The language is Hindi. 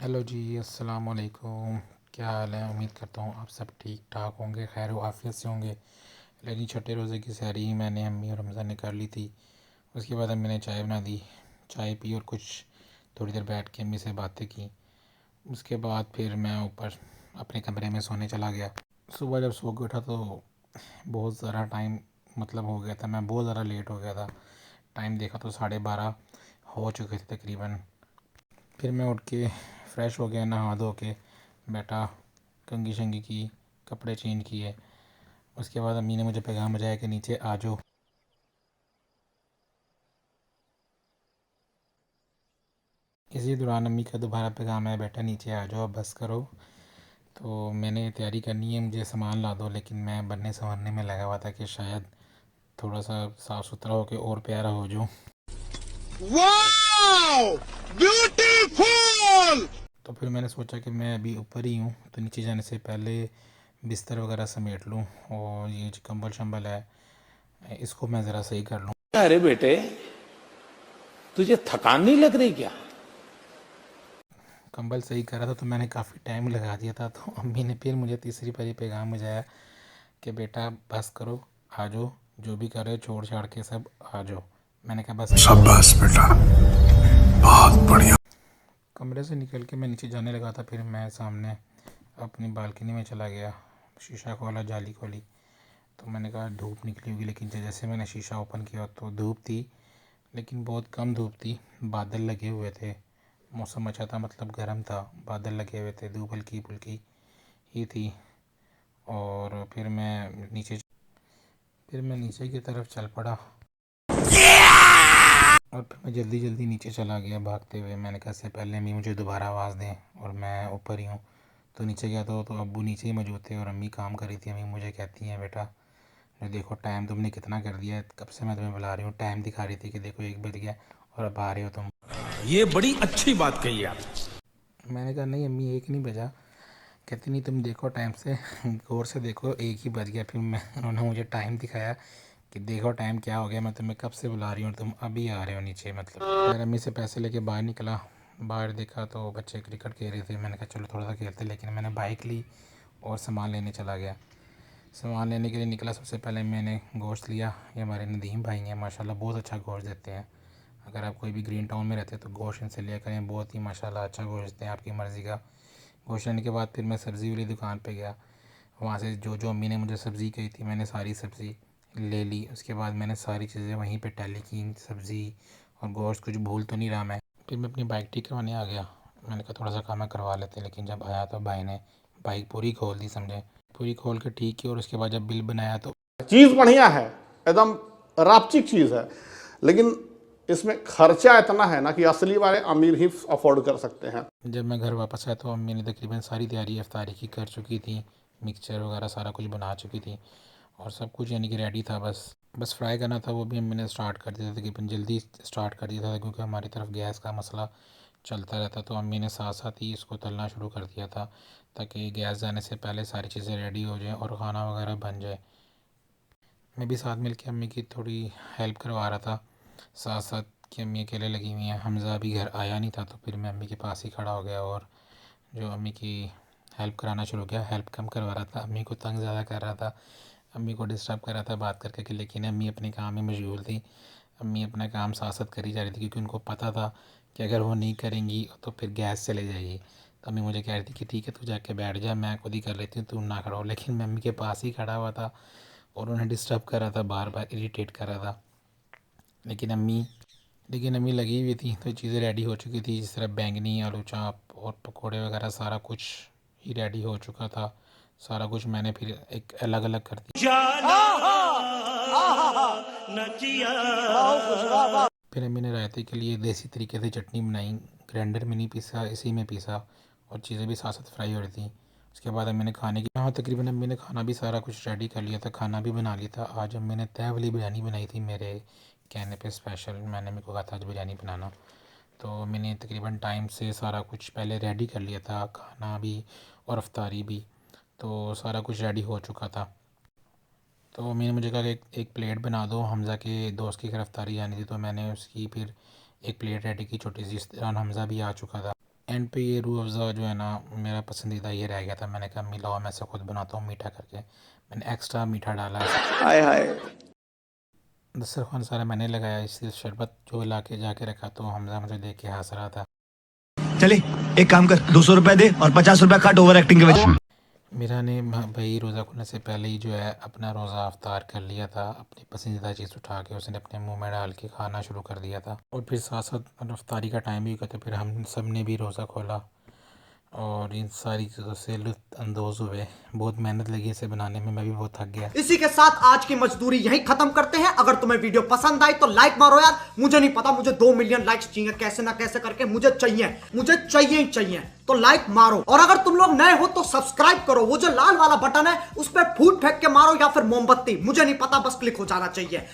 हेलो जी, अस्सलाम वालेकुम। क्या हाल है? उम्मीद करता हूँ आप सब ठीक ठाक होंगे, खैर व आफियत से होंगे। लेकिन छठे रोज़े की सहरी ही मैंने अम्मी और रमज़ान ने कर ली थी। उसके बाद अम्मी ने चाय बना दी, चाय पी और कुछ थोड़ी देर बैठ के अम्मी से बातें की। उसके बाद फिर मैं ऊपर अपने कमरे में सोने चला गया। सुबह जब सो के उठा तो बहुत ज़्यादा टाइम हो गया था, मैं बहुत ज़्यादा लेट हो गया था। टाइम देखा तो 12:30 हो चुके थे तकरीबन। फिर मैं उठ के फ़्रेश हो गया, नहा धो के बैठा, कंघी शंघी की, कपड़े चेंज किए। उसके बाद अम्मी ने मुझे पैगाम बजाया कि नीचे आ जाओ। इसी दौरान अम्मी का दोबारा पैगाम आया, बेटा नीचे आ जाओ, अब बस करो। तो मैंने तैयारी करनी है, मुझे सामान ला दो, लेकिन मैं बनने संवरने में लगा हुआ था कि शायद थोड़ा सा साफ़ सुथरा हो के और प्यारा हो जाऊँ। Wow beautiful. तो फिर मैंने सोचा कि मैं अभी ऊपर ही हूँ तो नीचे जाने से पहले बिस्तर वगैरह समेट लूँ, और ये जो कंबल शंबल है इसको मैं ज़रा सही कर लूँ। अरे बेटे, तुझे थकान नहीं लग रही क्या? कंबल सही करा था तो मैंने काफ़ी टाइम लगा दिया था, तो अम्मी ने फिर मुझे तीसरी बारी पैगाम बजाया कि बेटा बस करो, आ जाओ, जो भी करे छोड़ छाड़ के सब आ जाओ। मैंने कहा बस आ गया। शाबाश बेटा, बहुत बढ़िया। कमरे से निकल के मैं नीचे जाने लगा था, फिर मैं सामने अपनी बालकनी में चला गया, शीशा खोला, जाली खोली, तो मैंने कहा धूप निकली होगी, लेकिन जैसे मैंने शीशा ओपन किया तो धूप थी, लेकिन बहुत कम धूप थी। बादल लगे हुए थे, मौसम अच्छा था, गर्म था, बादल लगे हुए थे, धूप हल्की फुल्की ही थी। और फिर मैं नीचे की तरफ चल पड़ा, और फिर मैं जल्दी जल्दी नीचे चला गया भागते हुए। मैंने कहा इससे पहले अम्मी मुझे दोबारा आवाज़ दें और मैं ऊपर ही हूँ। तो नीचे गया तो अब्बू नीचे ही मौजूद थे और अम्मी काम कर रही थी। अम्मी मुझे कहती हैं, बेटा देखो टाइम तुमने कितना कर दिया है, कब से मैं तुम्हें बुला रही हूँ। टाइम दिखा रही थी कि देखो 1 बज गया और अब आ रहे हो तुम। ये बड़ी अच्छी बात कही आप। मैंने कहा नहीं अम्मी, 1 नहीं बजा। कहती नहीं, तुम देखो टाइम से गौर से देखो, 1 ही बज गया। फिर उन्होंने मुझे टाइम दिखाया कि देखो टाइम क्या हो गया, मैं तुम्हें कब से बुला रही हूँ, तुम अभी आ रहे हो नीचे। फिर अम्मी से पैसे लेके बाहर निकला, बाहर देखा तो बच्चे क्रिकेट खेल रहे थे। मैंने कहा चलो थोड़ा सा खेलते, लेकिन मैंने बाइक ली और सामान लेने चला गया। सामान लेने के लिए निकला, सबसे पहले मैंने गोश्त लिया। ये हमारे नदीम भाई हैं, माशाल्लाह बहुत अच्छा गोश्त देते हैं। अगर आप कोई भी ग्रीन टाउन में रहते हैं तो गोश्त इनसे लिया करें, बहुत ही माशाल्लाह अच्छा गोश्त देते हैं, आपकी मर्ज़ी का। गोश्त लेने के बाद फिर मैं सब्ज़ी वाली दुकान पे गया। वहाँ से जो जो अम्मी ने मुझे सब्ज़ी कही थी मैंने सारी सब्ज़ी ले ली। उसके बाद मैंने सारी चीज़ें वहीं पे टैली की, सब्ज़ी और गोश्त, कुछ भूल तो नहीं रहा मैं। फिर मैं अपनी बाइक ठीक करवाने आ गया। मैंने कहा थोड़ा सा काम है करवा लेते, लेकिन जब आया तो भाई ने बाइक पूरी खोल दी, समझे, पूरी खोल के ठीक की। और उसके बाद जब बिल बनाया तो चीज बढ़िया है, एकदम रापचिक चीज है, लेकिन इसमें खर्चा इतना है ना कि असली वाले अमीर ही अफोर्ड कर सकते हैं। जब मैं घर वापस आया तो अम्मी ने तकरीबन सारी तैयारी इफ्तारी की कर चुकी थी, मिक्सचर वगैरह सारा कुछ बना चुकी थी और सब कुछ यानी कि रेडी था। बस बस फ्राई करना था, वो भी अम्मी ने स्टार्ट कर दिया था, तकरीबन जल्दी स्टार्ट कर दिया था क्योंकि हमारी तरफ गैस का मसला चलता रहता। तो अम्मी ने साथ साथ ही इसको तलना शुरू कर दिया था ताकि गैस जाने से पहले सारी चीज़ें रेडी हो जाएँ और ख़ाना वगैरह बन जाए। मैं भी साथ मिल के अम्मी की थोड़ी हेल्प करवा रहा था, साथ साथ कि अम्मी अकेले लगी हुई हैं। हमज़ा अभी घर आया नहीं था तो फिर मैं अम्मी के पास ही खड़ा हो गया और जो अम्मी की हेल्प कराना शुरू किया। हेल्प कम करवा रहा था, अम्मी को तंग ज़्यादा कर रहा था, अम्मी को डिस्टर्ब कर रहा था बात करके कि, लेकिन अम्मी अपने काम में मशगूल थी। अम्मी अपना काम साथ साथ करी जा रही थी क्योंकि उनको पता था कि अगर वो नहीं करेंगी तो फिर गैस चले जाएगी। तो अम्मी मुझे कह रही थी कि ठीक है तू जाके बैठ जा, मैं खुद ही कर लेती हूँ, तू ना खड़ा हो। लेकिन मैं अम्मी के पास ही खड़ा हुआ था और उन्हें डिस्टर्ब कर रहा था, बार बार इरीटेट कर रहा था। लेकिन अम्मी लगी हुई थी तो चीज़ें रेडी हो चुकी थी, जिस तरह बैंगनी, आलू चाप और पकोड़े वगैरह सारा कुछ ही रेडी हो चुका था। सारा कुछ मैंने फिर एक अलग अलग कर दिया। फिर अम्मी ने रायते के लिए देसी तरीके से चटनी बनाई, ग्राइंडर में नहीं पीसा, इसी में पीसा, और चीज़ें भी साथ साथ फ्राई हो रही थी। उसके बाद अम्मी ने खाने की, हाँ तकरीबन अम्मी ने खाना भी सारा कुछ रेडी कर लिया था, खाना भी बना लिया था। आज अम्मी ने तय वाली बिरयानी बनाई थी मेरे कहने पे स्पेशल। मैंने मेरे को कहा था आज बिरयानी बनाना, तो मैंने तकरीबन टाइम से सारा कुछ पहले रेडी कर लिया था, खाना भी और अफ्तारी भी, तो सारा कुछ रेडी हो चुका था। तो मैंने मुझे कहा कि एक प्लेट बना दो, हमज़ा के दोस्त की गिरफ़्तारी आनी थी, तो मैंने उसकी फिर एक प्लेट रेडी की छोटी सी। इस दौरान हमज़ा भी आ चुका था। एंड पे ये रूह अफ़ज़ा जो है ना, मेरा पसंदीदा ये रह गया था। मैंने कहा मिलाओ, मैं इसे खुद बनाता हूँ मीठा करके। मैंने एक्स्ट्रा मीठा डाला। हाय हाय। दस्तरखान सारा मैंने लगाया। इसलिए शरबत जो ला के जाके रखा तो हमजा मुझे देख के हंस रहा था। चले एक काम कर, 200 रुपए दे और 50 रुपए काट ओवर एक्टिंग के वजह। मेरा ने भाई रोज़ा खुलने से पहले ही जो है अपना रोज़ा अफ्तार कर लिया था। अपनी पसंदीदा चीज़ उठा के उसने अपने मुंह में डाल के खाना शुरू कर दिया था। और फिर साथ साथ अफ्तारी का टाइम भी हुआ तो फिर हम सब ने भी रोज़ा खोला और इन सारी चीज़ों से लुत्फ़ अंदोज़ हुए। बहुत मेहनत लगी इसे बनाने में, मैं भी बहुत थक गया। इसी के साथ आज की मजदूरी यहीं खत्म करते हैं। अगर तुम्हें वीडियो पसंद आई तो लाइक मारो यार। मुझे नहीं पता, मुझे 2 मिलियन लाइक्स चाहिए, कैसे ना कैसे करके मुझे चाहिए ही चाहिए। तो लाइक मारो, और अगर तुम लोग नए हो तो सब्सक्राइब करो। वो जो लाल वाला बटन है उस पर फूट फेंक के मारो या फिर मोमबत्ती, मुझे नहीं पता, बस क्लिक हो जाना चाहिए।